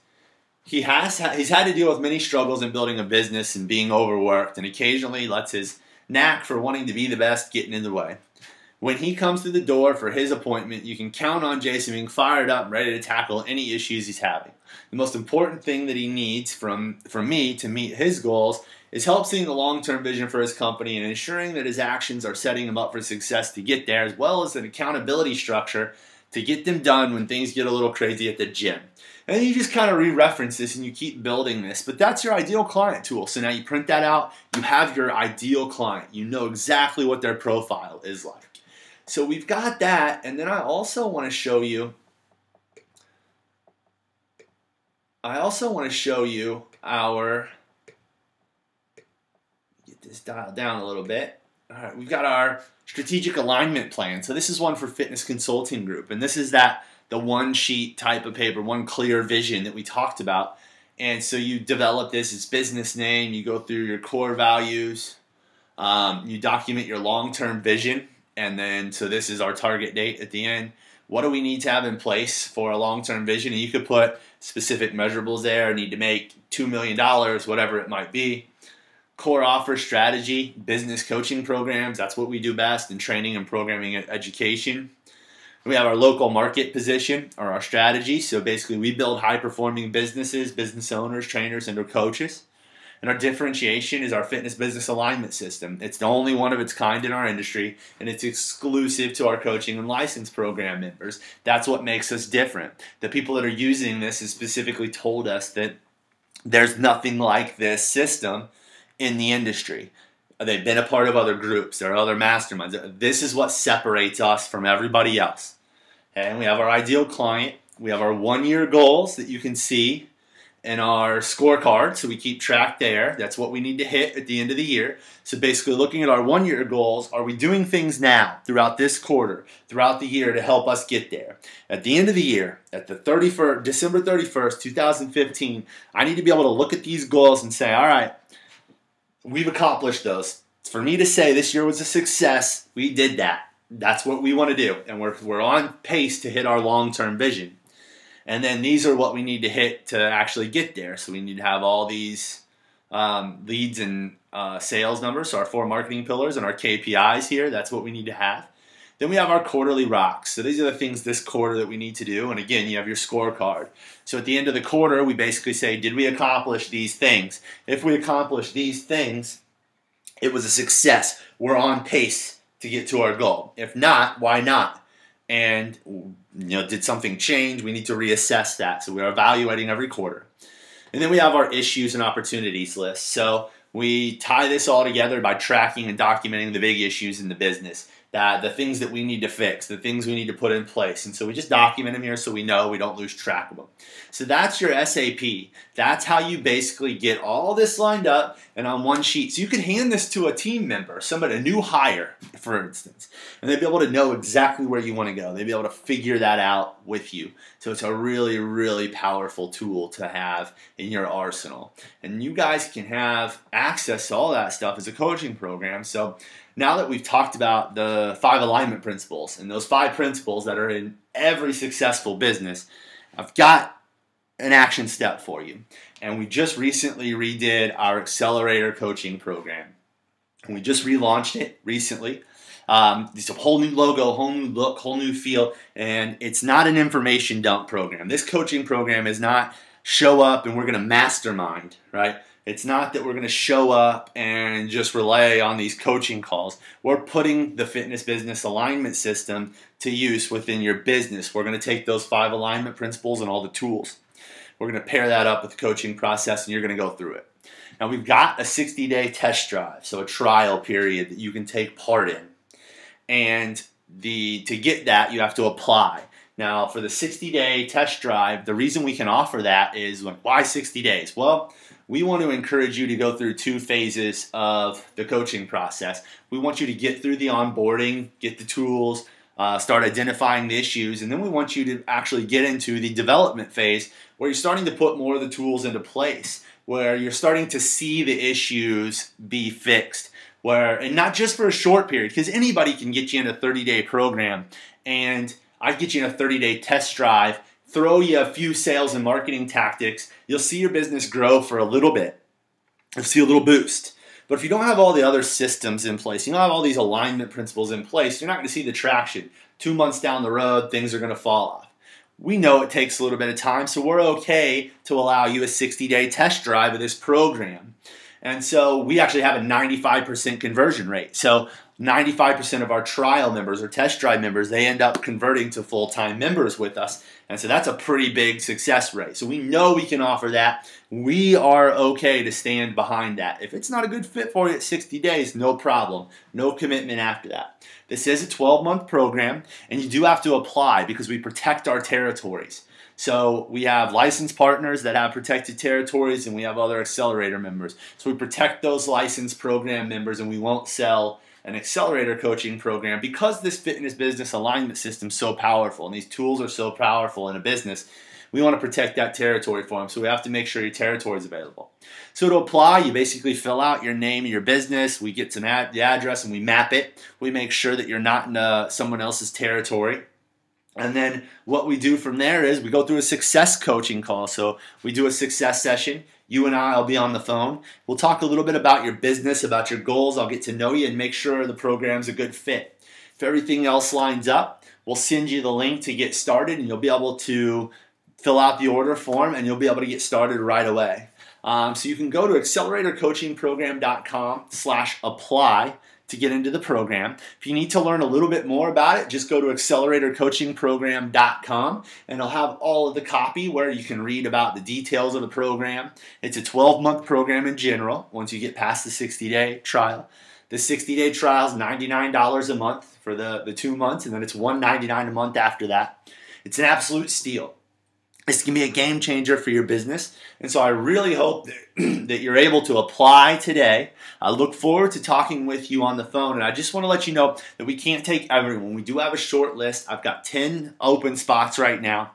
He's had to deal with many struggles in building a business and being overworked, and occasionally lets his knack for wanting to be the best get in the way. When he comes through the door for his appointment, you can count on Jason being fired up and ready to tackle any issues he's having. The most important thing that he needs from me to meet his goals is help seeing the long-term vision for his company and ensuring that his actions are setting him up for success to get there, as well as an accountability structure to get them done when things get a little crazy at the gym. And then you just kind of re-reference this and you keep building this. But that's your ideal client tool. So now you print that out, you have your ideal client. You know exactly what their profile is like. So we've got that, and then I also want to show you our, get this dialed down a little bit. All right, we've got our strategic alignment plan. So this is one for Fitness Consulting Group, and this is the one sheet type of paper, one clear vision that we talked about. And so you develop this, it's business name, you go through your core values, you document your long-term vision, and then so this is our target date at the end. What do we need to have in place for a long-term vision? And you could put specific measurables there, need to make $2 million, whatever it might be. Core offer strategy, business coaching programs, that's what we do best in training and programming education. We have our local market position, or our strategy. So basically we build high-performing businesses, business owners, trainers, and/or coaches. And our differentiation is our fitness business alignment system. It's the only one of its kind in our industry, and it's exclusive to our coaching and license program members. That's what makes us different. The people that are using this have specifically told us that there's nothing like this system in the industry. They've been a part of other groups. There are other masterminds. This is what separates us from everybody else. And we have our ideal client. We have our 1-year goals that you can see in our scorecard, so we keep track there. That's what we need to hit at the end of the year. So basically looking at our 1-year goals, are we doing things now throughout this quarter, throughout the year to help us get there? At the end of the year, at the December 31st, 2015, I need to be able to look at these goals and say, all right, we've accomplished those. for me to say this year was a success, we did that. That's what we want to do, and we're on pace to hit our long-term vision. And then these are what we need to hit to actually get there. So we need to have all these leads and sales numbers, so our 4 marketing pillars and our KPIs here. That's what we need to have. Then we have our quarterly rocks. So these are the things this quarter that we need to do. And again, you have your scorecard. So at the end of the quarter, we basically say, did we accomplish these things? If we accomplish these things, it was a success. We're on pace to get to our goal. If not, why not? And did something change? We need to reassess that. So we're evaluating every quarter. And then we have our issues and opportunities list. So we tie this all together by tracking and documenting the big issues in the business, the things that we need to fix, the things we need to put in place. And so we just document them here so we know we don't lose track of them. So that's your SAP. That's how you basically get all this lined up and on one sheet. So you can hand this to a team member, somebody, a new hire, for instance, and they'll be able to know exactly where you want to go. They'll be able to figure that out with you. So it's a really, really powerful tool to have in your arsenal. And you guys can have access to all that stuff as a coaching program. So now that we've talked about the 5 alignment principles and those 5 principles that are in every successful business, I've got an action step for you. And we just recently redid our accelerator coaching program. And we just relaunched it recently. It's a whole new logo, whole new look, whole new feel, and it's not an information dump program. This coaching program is not show up and we're going to mastermind, right? It's not that we're going to show up and just rely on these coaching calls. We're putting the fitness business alignment system to use within your business. We're going to take those 5 alignment principles and all the tools. We're going to pair that up with the coaching process, and you're going to go through it. Now, we've got a 60-day test drive, so a trial period that you can take part in. And to get that, you have to apply. Now, for the 60-day test drive, the reason we can offer that is, why 60 days? Well, we want to encourage you to go through 2 phases of the coaching process. We want you to get through the onboarding, get the tools, start identifying the issues, and then we want you to actually get into the development phase where you're starting to put more of the tools into place, where you're starting to see the issues be fixed, and not just for a short period, because anybody can get you in a 30-day program, and I get you in a 30-day test drive, throw you a few sales and marketing tactics, you'll see your business grow for a little bit. You'll see a little boost. But if you don't have all the other systems in place, you don't have all these alignment principles in place, you're not going to see the traction. 2 months down the road, things are going to fall off. We know it takes a little bit of time, so we're okay to allow you a 60-day test drive of this program. And so we actually have a 95% conversion rate. So 95% of our trial members or test drive members, they end up converting to full-time members with us. And so that's a pretty big success rate. So we know we can offer that. We are okay to stand behind that. If it's not a good fit for you at 60 days, no problem. No commitment after that. This is a 12-month program, and you do have to apply because we protect our territories. So we have licensed partners that have protected territories, and we have other accelerator members. So we protect those licensed program members, and we won't sell an accelerator coaching program because this fitness business alignment system is so powerful and these tools are so powerful in a business. We want to protect that territory for them, so we have to make sure your territory is available. So to apply, you basically fill out your name and your business. We get the address and we map it. We make sure that you're not in someone else's territory. And then what we do from there is we go through a success coaching call. So we do a success session. You and I will be on the phone. We'll talk a little bit about your business, about your goals. I'll get to know you and make sure the program's a good fit. If everything else lines up, we'll send you the link to get started, and you'll be able to fill out the order form, and you'll be able to get started right away. So you can go to acceleratorcoachingprogram.com/apply to get into the program. If you need to learn a little bit more about it, just go to acceleratorcoachingprogram.com, and it'll have all of the copy where you can read about the details of the program. It's a 12-month program in general once you get past the 60-day trial. The 60-day trial is $99 a month for the 2 months, and then it's $199 a month after that. It's an absolute steal. This can be a game changer for your business, and so I really hope that you're able to apply today. I look forward to talking with you on the phone, and I just want to let you know that we can't take everyone. We do have a short list. I've got 10 open spots right now.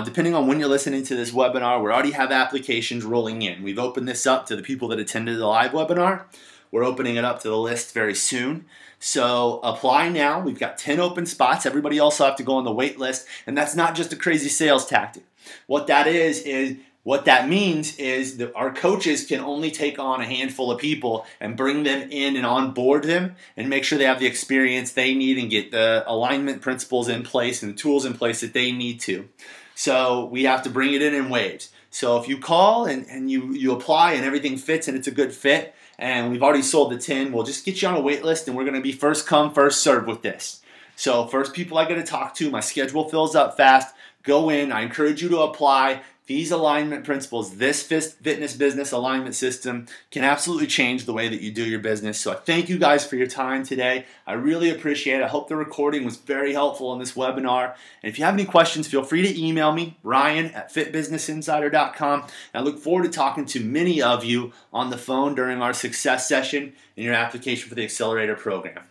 Depending on when you're listening to this webinar, we already have applications rolling in. We've opened this up to the people that attended the live webinar. We're opening it up to the list very soon. So apply now. We've got 10 open spots. Everybody else will have to go on the wait list. And that's not just a crazy sales tactic. What that means is that our coaches can only take on a handful of people and bring them in and onboard them and make sure they have the experience they need and get the alignment principles in place and the tools in place that they need to. So we have to bring it in waves. So if you call and you apply and everything fits and it's a good fit and we've already sold the 10, we'll just get you on a wait list and we're going to be first come, first serve with this. So first people I get to talk to, my schedule fills up fast. Go in. I encourage you to apply. These alignment principles, this fitness business alignment system can absolutely change the way that you do your business. So I thank you guys for your time today. I really appreciate it. I hope the recording was very helpful in this webinar. And if you have any questions, feel free to email me, Ryan@fitbusinessinsider.com. And I look forward to talking to many of you on the phone during our success session in your application for the Accelerator program.